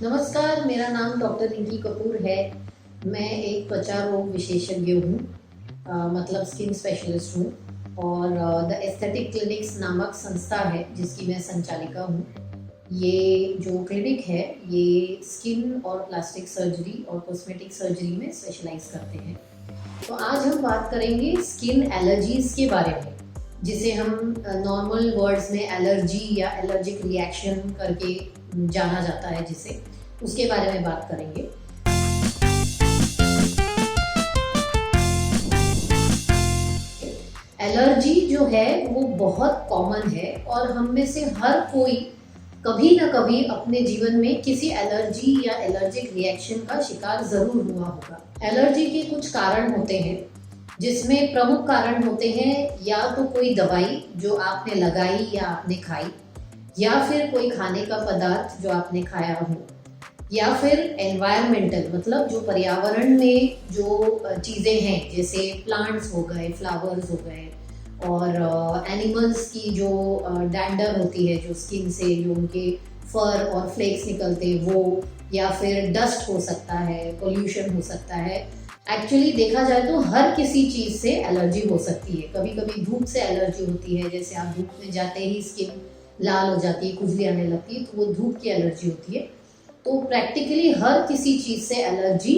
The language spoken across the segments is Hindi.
नमस्कार, मेरा नाम डॉक्टर रिंकी कपूर है। मैं एक त्वचा रोग विशेषज्ञ हूँ, मतलब स्किन स्पेशलिस्ट हूँ और द एस्थेटिक क्लिनिक्स नामक संस्था है जिसकी मैं संचालिका हूँ। ये जो क्लिनिक है ये स्किन और प्लास्टिक सर्जरी और कॉस्मेटिक सर्जरी में स्पेशलाइज करते हैं। तो आज हम बात करेंगे स्किन एलर्जीज के बारे में, जिसे हम नॉर्मल वर्ड्स में एलर्जी या एलर्जिक रिएक्शन करके जाना जाता है, जिसे उसके बारे में बात करेंगे। एलर्जी जो है वो बहुत कॉमन है और हम में से हर कोई कभी ना कभी अपने जीवन में किसी एलर्जी या एलर्जिक रिएक्शन का शिकार जरूर हुआ होगा। एलर्जी के कुछ कारण होते हैं, जिसमें प्रमुख कारण होते हैं या तो कोई दवाई जो आपने लगाई या आपने खाई, या फिर कोई खाने का पदार्थ जो आपने खाया हो, या फिर एनवायरमेंटल मतलब जो पर्यावरण में जो चीज़ें हैं, जैसे प्लांट्स हो गए, फ्लावर्स हो गए, और एनिमल्स की जो डैंडर होती है जो स्किन से जो उनके फर और फ्लेक्स निकलते हैं वो, या फिर डस्ट हो सकता है, पोल्यूशन हो सकता है। एक्चुअली देखा जाए तो हर किसी चीज़ से एलर्जी हो सकती है। कभी कभी धूप से एलर्जी होती है, जैसे आप धूप में जाते ही स्किन लाल हो जाती है, खुजली आने लगती है, तो वो धूप की एलर्जी होती है। तो प्रैक्टिकली हर किसी चीज़ से एलर्जी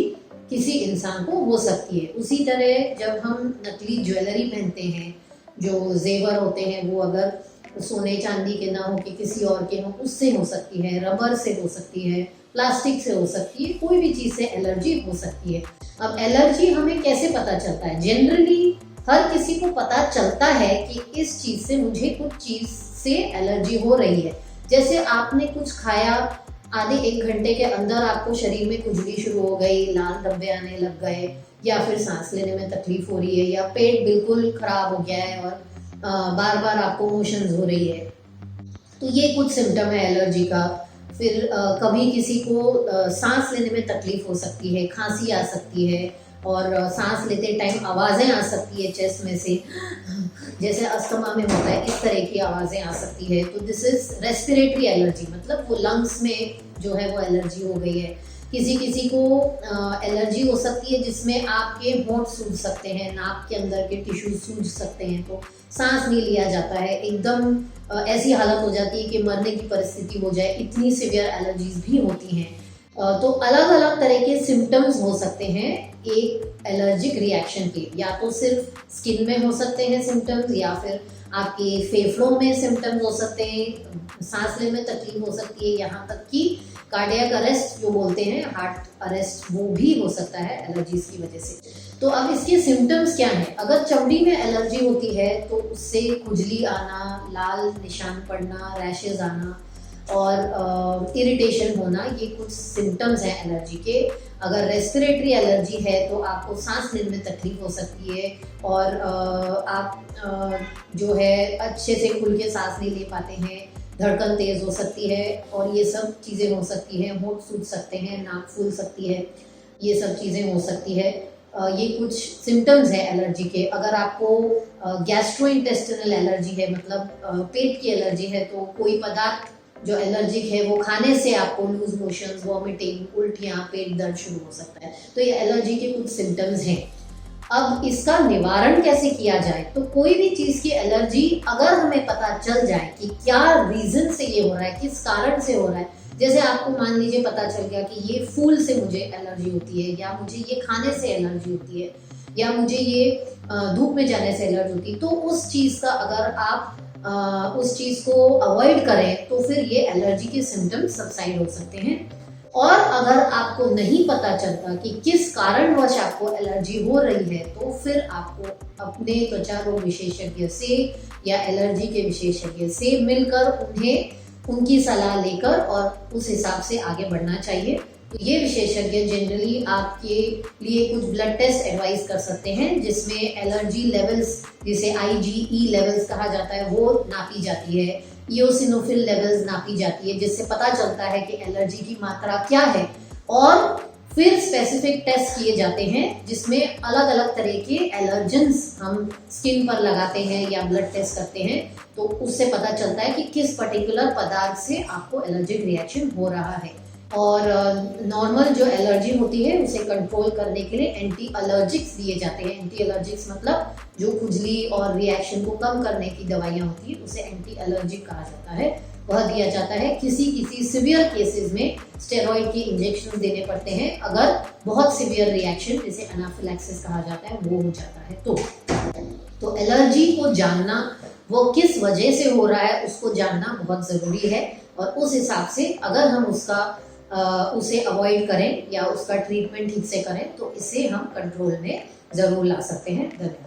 किसी इंसान को हो सकती है। उसी तरह जब हम नकली ज्वेलरी पहनते हैं, जो जेवर होते हैं वो अगर सोने चांदी के ना हो कि किसी और के हो, उससे हो सकती है, रबर से हो सकती है, प्लास्टिक से हो सकती है, कोई भी चीज़ से एलर्जी हो सकती है। अब एलर्जी हमें कैसे पता चलता है? जनरली हर किसी को पता चलता है कि इस चीज़ से मुझे कुछ चीज़ से एलर्जी हो रही है। जैसे आपने कुछ खाया, आधे एक घंटे के अंदर आपको शरीर में खुजली शुरू हो गई, लाल धब्बे आने लग गए, या फिर सांस लेने में तकलीफ हो रही है, या पेट बिल्कुल खराब हो गया है और बार बार आपको मोशंस हो रही है, तो ये कुछ सिम्टम है एलर्जी का। फिर कभी किसी को सांस लेने में तकलीफ हो सकती है, खांसी आ सकती है, और सांस लेते टाइम आवाज़ें आ सकती है चेस्ट में से, जैसे अस्थमा में होता है, इस तरह की आवाज़ें आ सकती है। तो दिस इज रेस्पिरेटरी एलर्जी, मतलब वो लंग्स में जो है वो एलर्जी हो गई है। किसी किसी को एलर्जी हो सकती है जिसमें आपके होंठ सूज सकते हैं, नाक के अंदर के टिश्यू सूज सकते हैं, तो सांस नहीं लिया जाता है, एकदम ऐसी हालत हो जाती है कि मरने की परिस्थिति हो जाए, इतनी सिवियर एलर्जीज भी होती हैं। तो अलग अलग तरह के सिम्टम्स हो सकते हैं एक एलर्जिक रिएक्शन के। या तो सिर्फ स्किन में हो सकते हैं सिम्टम्स, या फिर आपके फेफड़ों में सिम्टम्स हो सकते हैं, सांस लेने में तकलीफ हो सकती है, यहाँ तक कि कार्डियक अरेस्ट जो बोलते हैं, हार्ट अरेस्ट, वो भी हो सकता है एलर्जीज की वजह से। तो अब इसके सिम्टम्स क्या हैं? अगर चमड़ी में एलर्जी होती है तो उससे खुजली आना, लाल निशान पड़ना, रैशेज आना और इरिटेशन होना, ये कुछ सिम्टम्स हैं एलर्जी के। अगर रेस्पिरेटरी एलर्जी है तो आपको सांस लेने में तकलीफ हो सकती है, और आप जो है अच्छे से खुल के सांस नहीं ले पाते हैं, धड़कन तेज हो सकती है, और ये सब चीज़ें हो सकती हैं। होंठ सूज सकते हैं, नाक फूल सकती है, ये सब चीज़ें हो सकती है। ये कुछ सिम्टम्स हैं एलर्जी के। अगर आपको गैस्ट्रोइंटेस्टिनल एलर्जी है, मतलब पेट की एलर्जी है, तो कोई पदार्थ जो एलर्जिक है वो खाने से आपको लूज मोशंस, वॉमिटिंग, उल्टियाँ, पेट दर्द शुरू हो सकता है। तो ये एलर्जी के कुछ सिम्टम्स हैं। अब इसका निवारण कैसे किया जाए? तो कोई भी चीज़ की एलर्जी अगर हमें पता चल जाए कि क्या रीज़न से ये हो रहा है, किस कारण से हो रहा है, जैसे आपको मान लीजिए पता चल गया कि ये फूल से मुझे एलर्जी होती है, या मुझे ये खाने से एलर्जी होती है, या मुझे ये धूप में जाने से एलर्जी होती है, तो उस चीज़ का अगर आप उस चीज़ को अवॉइड करें तो फिर ये एलर्जी के सिम्टम्स सबसाइड हो सकते हैं। और अगर आपको नहीं पता चलता कि किस कारणवश आपको एलर्जी हो रही है, तो फिर आपको अपने त्वचा रोग विशेषज्ञ से या एलर्जी के विशेषज्ञ से मिलकर उनकी सलाह लेकर और उस हिसाब से आगे बढ़ना चाहिए। तो ये विशेषज्ञ जनरली आपके लिए कुछ ब्लड टेस्ट एडवाइस कर सकते हैं, जिसमें एलर्जी लेवल्स, जिसे IgE लेवल्स कहा जाता है, वो नापी जाती है, इओसिनोफिल लेवल्स नापी जाती है, जिससे पता चलता है कि एलर्जी की मात्रा क्या है। और फिर स्पेसिफिक टेस्ट किए जाते हैं जिसमें अलग अलग तरह के एलर्जेंस हम स्किन पर लगाते हैं या ब्लड टेस्ट करते हैं, तो उससे पता चलता है कि किस पर्टिकुलर पदार्थ से आपको एलर्जिक रिएक्शन हो रहा है। और नॉर्मल जो एलर्जी होती है उसे कंट्रोल करने के लिए एंटी अलर्जिक्स दिए जाते हैं। एंटी अलर्जिक्स मतलब जो खुजली और रिएक्शन को कम करने की दवाइयाँ होती है उसे एंटी अलर्जिक कहा जाता है, वह दिया जाता है। किसी सिवियर केसेस में स्टेरॉइड के इंजेक्शन देने पड़ते हैं अगर बहुत सिवियर रिएक्शन जिसे एनाफिलैक्सिस कहा जाता है वो हो जाता है। तो एलर्जी को जानना, वो किस वजह से हो रहा है उसको जानना बहुत ज़रूरी है, और उस हिसाब से अगर हम उसे अवॉइड करें या उसका ट्रीटमेंट ठीक से करें तो इसे हम कंट्रोल में ज़रूर ला सकते हैं। धन्यवाद।